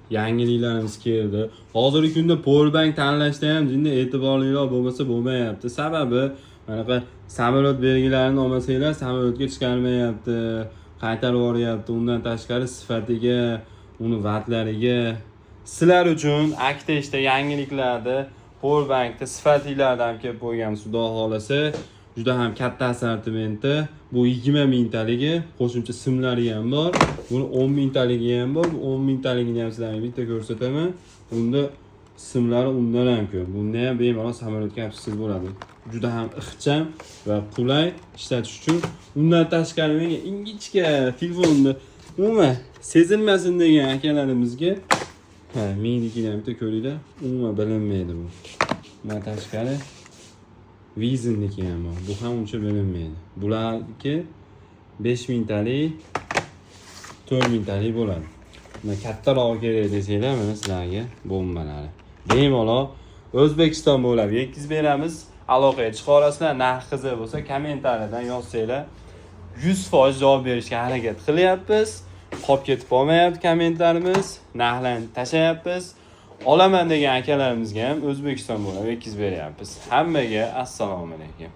Yangiliklarimiz keldi. Hozirgi kunda powerbank tanlashda ham jinda e'tiborliroq bo'lmasa bo'lmayapti. Sababi manaqa samolyot belgilarini olmasanglar samolyotga chiqarmayapti, qaytarib yuboryapti. Undan tashqari sifatiga, uni vatlariga sizlar uchun Acteshda yangiliklarda powerbankda sifatlilardan kelib qo'yganmiz. Xudo xolasa juda ham katta assortimentda. Bu 20 mingtaligi, qo'shimcha simlari ham bor. Buni 10 mingtaligi ham bor. 10 mingtaligini ham sizlarga bitta ko'rsataman. Bunda simlari undan ham ko'p. Bunda ham bemalol samolyotga olib bo'ladi. Juda ham ixcham va qulay ishlatish uchun. Undan tashqari menga ingichka telefonni umuman sezilmasin degan akalarimizga mendikini ham bitta ko'ringlar. Umuman bilinmaydi bu. Bundan tashqari Vizinniki ham bor. Bu ham uncha bilinmaydi. Bularniki 5 mingtalik, 4 mingtalik bo'ladi. Mana kattaroq kerak desanglar, mana sizlarga bombalari. Bemalol O'zbekiston bo'ylab yetkazib beramiz. Aloqaga chiqa olasizlar. Narx qiziq bo'lsa kommentariyadan yozsanglar 100% javob berishga harakat qilyapmiz. Qolib ketib qolmayapti kommentlarimiz. Narxlarni tashlayapmiz. Olaman degan akalarimizga ham O'zbekiston bo'ylab yetkazib beryapmiz. Hammaga assalomu alaykum.